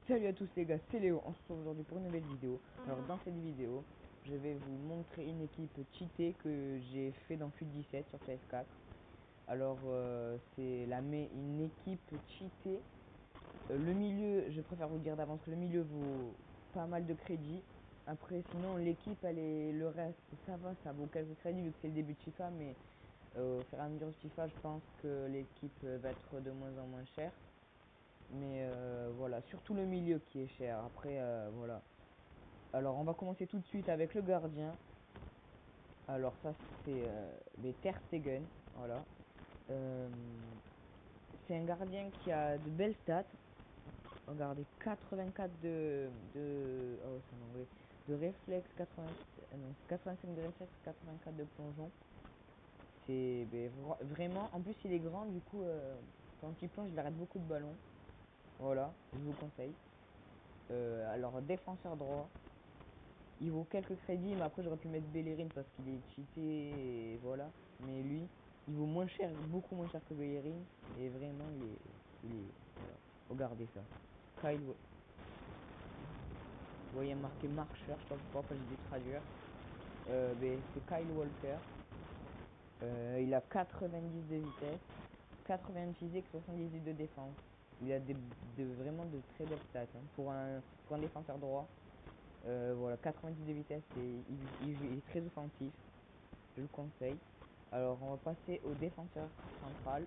Salut à tous les gars, c'est Léo, on se retrouve aujourd'hui pour une nouvelle vidéo. Alors dans cette vidéo, je vais vous montrer une équipe cheatée que j'ai fait dans FUT 17 sur PS4. Alors c'est une équipe cheatée. Le milieu, je préfère vous dire d'avance que le milieu vaut pas mal de crédits. Après sinon l'équipe le reste ça vaut quelques crédits vu que c'est le début de FIFA, mais au fur et à mesure de FIFA je pense que l'équipe va être de moins en moins chère. Mais voilà, surtout le milieu qui est cher. Après voilà. Alors on va commencer tout de suite avec le gardien. Alors ça c'est les Ter Stegen. Voilà. C'est un gardien qui a de belles stats. Regardez, 84 oh, c'est en anglais. De réflexe, 85 de réflexe, 84 de plongeon. C'est vraiment. En plus il est grand, du coup quand il plonge il arrête beaucoup de ballons. Voilà, je vous conseille. Alors défenseur droit, il vaut quelques crédits, mais après j'aurais pu mettre Bellerin parce qu'il est cheaté et voilà. Mais lui, il vaut moins cher, beaucoup moins cher que Bellerin, et vraiment voilà. Regardez ça. Kyle, vous voyez marqué marcheur, je sais pas pourquoi j'ai dû traduire. C'est Kyle Walker. Il a 90 de vitesse, 80 de physique, 78 de défense. Il a vraiment de très belles stats hein, pour un défenseur droit. Voilà, 90 de vitesse et il est très offensif. Je le conseille. Alors on va passer au défenseur central.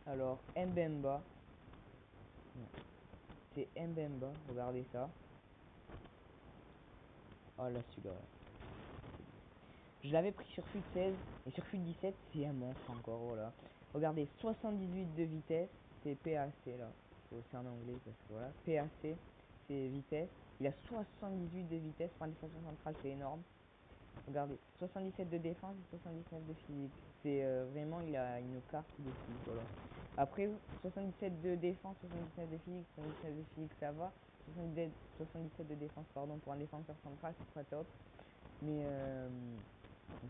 Alors Mbemba. C'est Mbemba, regardez ça. Oh là celui-là. Je l'avais pris sur FUT 16 et sur FUT 17 c'est un monstre encore, voilà. Regardez, 78 de vitesse, c'est PAC là. C'est en anglais parce que voilà. PAC, c'est vitesse. Il a 78 de vitesse pour un défenseur central, c'est énorme. Regardez, 77 de défense et 79 de physique. C'est vraiment, il a une carte de fou, voilà. Après, 77 de défense, 79 de physique, 79 de physique, ça va. 77 de défense, pardon, pour un défenseur central, c'est pas top. Mais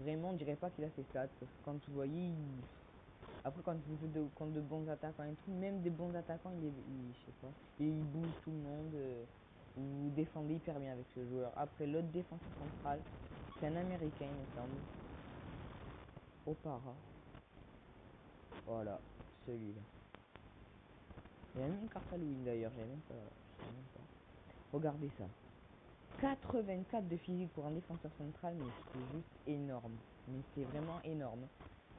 vraiment, on dirait pas qu'il a ses stats. Parce que quand vous voyez, après, quand vous jouez contre de bons attaquants et tout, même des bons attaquants, je sais pas, il bouge tout le monde. Vous défendez hyper bien avec ce joueur. Après, l'autre défenseur central, c'est un américain, il me semble. Opara. Voilà, celui-là. Il y a même une carte Halloween d'ailleurs, j'avais même pas. Regardez ça. 84 de physique pour un défenseur central, mais c'est juste énorme. Mais c'est vraiment énorme.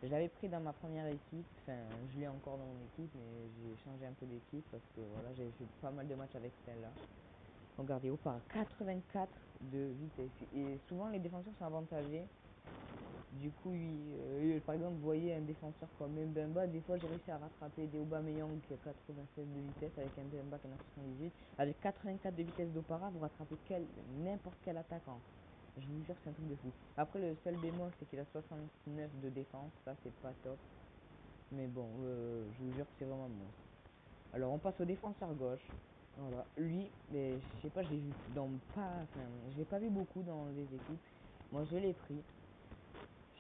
Je l'avais pris dans ma première équipe, enfin je l'ai encore dans mon équipe, mais j'ai changé un peu d'équipe parce que voilà, j'ai fait pas mal de matchs avec celle-là. Regardez, Opara, 84 de vitesse. Et souvent les défenseurs sont avantagés. Du coup, par exemple, vous voyez un défenseur comme Mbemba, des fois j'ai réussi à rattraper des Aubameyang qui a 96 de vitesse avec un Mbemba qui en a 78. Avec 84 de vitesse d'Opara, vous rattrapez n'importe quel attaquant. Je vous jure, c'est un truc de fou. Après, le seul bémol, c'est qu'il a 69 de défense, ça c'est pas top. Mais bon, je vous jure que c'est vraiment bon. Alors, on passe au défenseur gauche. Voilà, lui, mais je sais pas, je l'ai vu je l'ai pas vu beaucoup dans les équipes. Moi, je l'ai pris.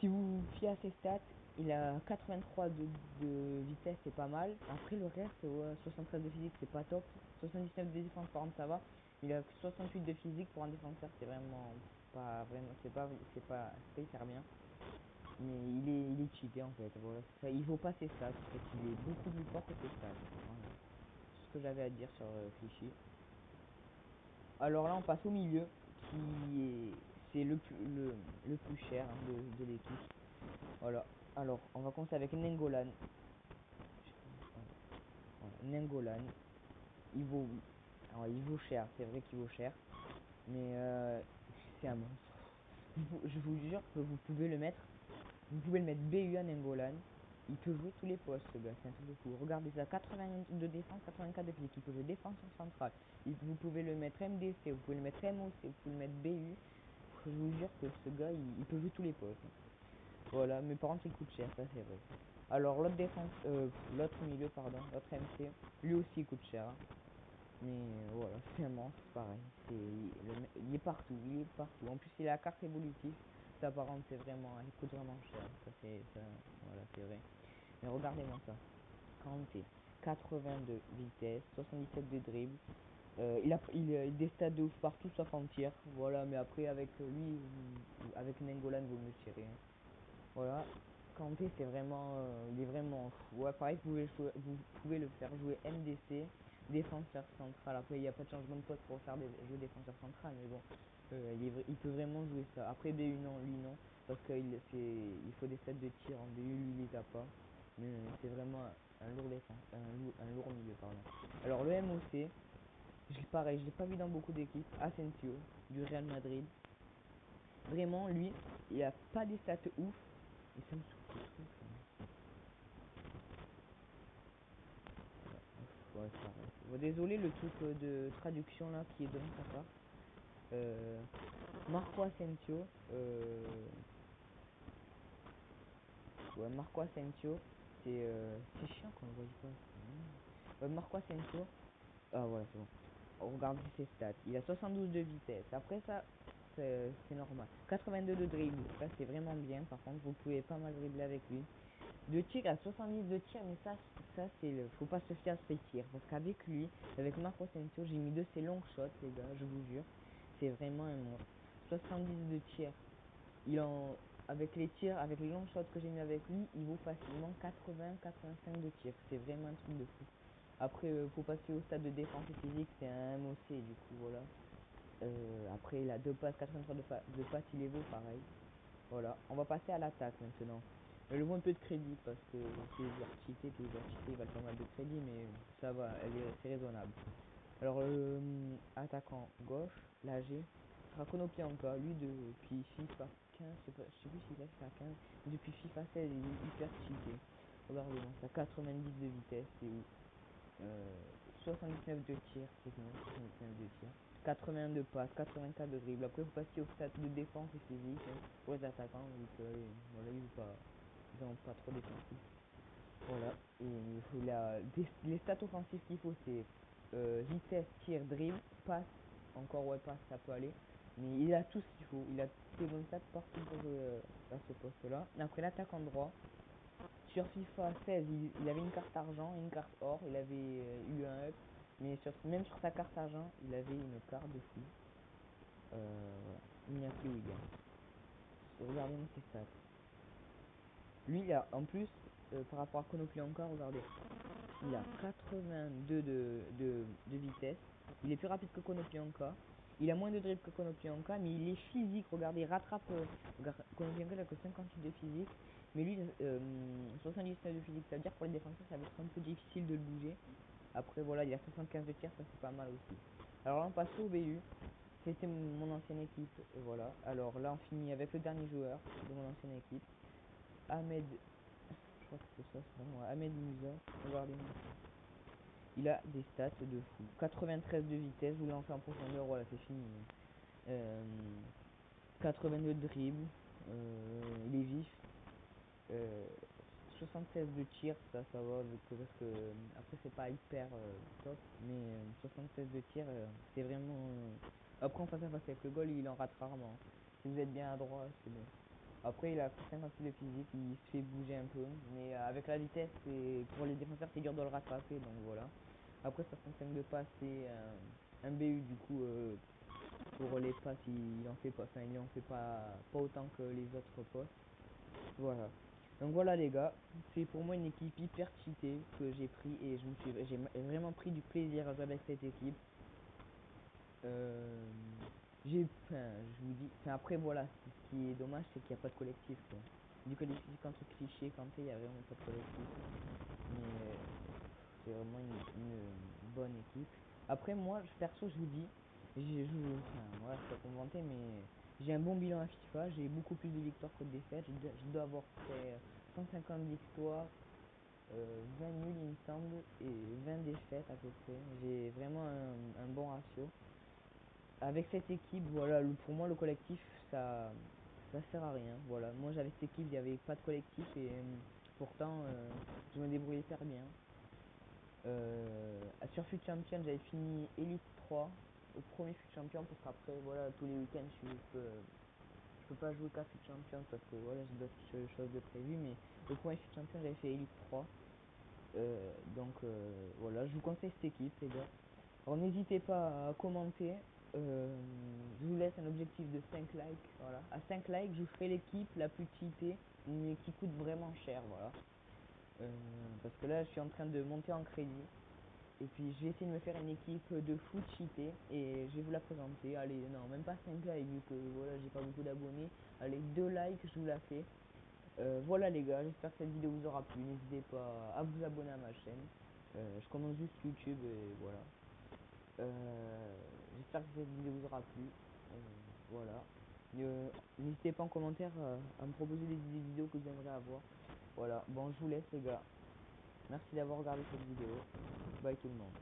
Si vous vous fiez à ses stats, il a 83 de vitesse, c'est pas mal. Après le reste, 73 de physique, c'est pas top. 79 de défense, par contre, ça va. Il a 68 de physique pour un défenseur, c'est vraiment pas vraiment, c'est pas hyper bien. Mais il est cheaté en fait. Voilà, il vaut pas ses stats. En fait, il est beaucoup plus fort que ses stats. Voilà. C'est ce que j'avais à dire sur Clichy. Alors là, on passe au milieu, c'est le plus cher hein, de l'équipe. Voilà. Alors, on va commencer avec Nengolan. Voilà. Nengolan. Il vaut cher, c'est vrai qu'il vaut cher. Mais c'est un monstre. Je vous jure que vous pouvez le mettre. Vous pouvez le mettre BU à Nengolan. Il peut jouer tous les postes, ce gars, c'est un truc de fou. Regardez ça, 80 de défense, 84 de physique. Il peut jouer défense centrale. Vous pouvez le mettre MDC, vous pouvez le mettre MOC, vous pouvez le mettre BU. Je vous jure que ce gars, il peut jouer tous les postes. Voilà, mais par contre, il coûte cher, ça c'est vrai. Alors, l'autre milieu, pardon, l'autre MC, lui aussi il coûte cher. Hein. Mais voilà, c'est un monstre, pareil. Il est partout, il est partout. En plus, il a la carte évolutive. Ça, par contre, il coûte vraiment cher. Voilà, c'est vrai. Mais regardez-moi ça. Kanté. 82 vitesse, 77 de dribble. Il a des stats de ouf partout sauf en tir. Voilà, mais après avec lui, avec Nengolan, vous me tirez. Voilà. Kanté, c'est vraiment, il est vraiment fou. Ouais, pareil, vous pouvez le faire jouer MDC, défenseur central. Après, il n'y a pas de changement de poste pour faire jouer défenseur central, mais bon, il peut vraiment jouer ça. Après, BU, non, lui, non, parce il faut des stats de tir en BU, lui, il les a pas. Mais c'est vraiment un lourd défense, un lourd milieu, pardon. Alors, le MOC, pareil, je l'ai pas vu dans beaucoup d'équipes. Asensio, du Real Madrid. Vraiment, lui, il a pas des stats ouf. Et ça me saoule ce truc, hein. Ouais, pareil. Bon, désolé le truc de traduction là qui est de sa part. Marco Asensio. Ouais, Marco Asensio. C'est chiant qu'on le voit pas. Marco Asensio. Ah voilà, c'est bon. Regardez ses stats. Il a 72 de vitesse. Après ça, c'est normal. 82 de dribble. Ça, c'est vraiment bien. Par contre, vous pouvez pas mal dribbler avec lui. De tir à 70 de tir, mais ça c'est le. Faut pas se fier à ses tirs. Parce qu'avec lui, avec Marco Asensio, j'ai mis de ses longs shots, les gars, je vous jure. C'est vraiment un monstre. 70 de tir. Avec les tirs, avec les longs shots que j'ai mis avec lui, il vaut facilement 80-85 de tir. C'est vraiment un truc de fou. Après, faut passer au stade de défense et physique, c'est un MOC, du coup, voilà. Après, il a 2 passes, 83 de passes, il est beau, pareil. Voilà, on va passer à l'attaque maintenant. Elle vaut un peu de crédit parce que c'est les il valent pas mal de crédit, mais ça va, c'est raisonnable. Alors, attaquant gauche, l'AG, sera Konoplyanka, lui depuis FIFA 15, je sais plus s'il a FIFA 15, depuis FIFA 16, il est hyper cheaté. Regardez, donc ça 90 de vitesse, c'est où 79 de tir, c'est bien, 79 de tir. 81 de passe, 84 de dribble. Après, vous passez au stade de défense et physique, hein, pour les attaquants, vu que voilà, ils ont pas trop défensif. Voilà, et il faut les stats offensifs qu'il faut, c'est vitesse, tir, dribble, passe. Encore, ouais, passe, ça peut aller. Mais il a tout ce qu'il faut. Il a toutes les bonnes stats partout pour jouer à ce poste-là. Après, l'attaquant droit. Sur FIFA 16, il avait une carte argent et une carte or. Il avait eu un up. Mais même sur sa carte argent, il avait une carte de fou. Voilà. Iñaki Williams. Regardez ses stats. Lui, il a en plus, par rapport à Konoplyanka, regardez. Il a 82 de vitesse. Il est plus rapide que Konoplyanka. Il a moins de dribble que Konoplyanka, mais il est physique. Regardez, rattrape. Konoplyanka, il a que 58 de physique. Mais lui, 79 de physique. Ça veut dire pour les défenseurs, ça va être un peu difficile de le bouger. Après, voilà, il a 75 de tir, ça c'est pas mal aussi. Alors là, on passe au BU. C'était mon ancienne équipe. Et voilà. Alors là, on finit avec le dernier joueur de mon ancienne équipe. Ahmed. Je crois que c'est ça, c'est vraiment Ahmed Moussa. Regardez. Il a des stats de fou. 93 de vitesse, vous lancez en profondeur, voilà, c'est fini. 82 de dribble, il est vif. 76 de tir, ça va, parce que après c'est pas hyper top, mais 76 de tir, c'est vraiment. Après en face à face avec le goal, il en rate rarement. Si vous êtes bien à droite, c'est bon. Après il a 56 de physique, il se fait bouger un peu, mais avec la vitesse, pour les défenseurs c'est dur de le rattraper, donc voilà. Après 65 de passe, c'est un BU du coup, pour les passes il en fait pas, enfin il en fait pas autant que les autres postes. Voilà. Donc voilà les gars, c'est pour moi une équipe hyper cheatée que j'ai pris et j'ai vraiment pris du plaisir à jouer avec cette équipe. Je vous dis, après voilà, ce qui est dommage c'est qu'il n'y a pas de collectif quoi. Du collectif contre Cliché, Kanté, il n'y a vraiment pas de collectif. Mais c'est vraiment une bonne équipe. Après moi, perso, je vous dis, j'ai joué, enfin voilà, c'est pas pour me vanter, mais j'ai un bon bilan à FIFA, j'ai beaucoup plus de victoires que de défaites, je dois avoir fait 150 victoires, 20 nuls il me semble, et 20 défaites à peu près. J'ai vraiment un bon ratio. Avec cette équipe, voilà, pour moi le collectif, ça sert à rien. Voilà, moi j'avais cette équipe, il n'y avait pas de collectif et pourtant je me débrouillais hyper bien. Sur Fut Champion, j'avais fini Elite 3 au premier Fut Champion parce qu'après, voilà, tous les week-ends, je peux pas jouer qu'à Fut Champion parce que voilà, j'ai d'autres choses de prévues. Mais le premier Fut Champion, j'avais fait Elite 3. Voilà, je vous conseille cette équipe, les gars. Alors n'hésitez pas à commenter. Je vous laisse un objectif de 5 likes. Voilà. À 5 likes, je vous ferai l'équipe la plus cheatée, mais qui coûte vraiment cher. Voilà. Parce que là, je suis en train de monter en crédit. Et puis, je vais essayer de me faire une équipe de foot cheatée. Et je vais vous la présenter. Allez, non, même pas 5 likes, vu que voilà, j'ai pas beaucoup d'abonnés. Allez, 2 likes, je vous la fais. Voilà les gars, j'espère que cette vidéo vous aura plu. N'hésitez pas à vous abonner à ma chaîne. Je commence juste YouTube et voilà. J'espère que cette vidéo vous aura plu. Voilà. N'hésitez pas en commentaire à me proposer des idées de vidéos que vous aimeriez avoir. Voilà. Bon, je vous laisse les gars. Merci d'avoir regardé cette vidéo. Bye tout le monde.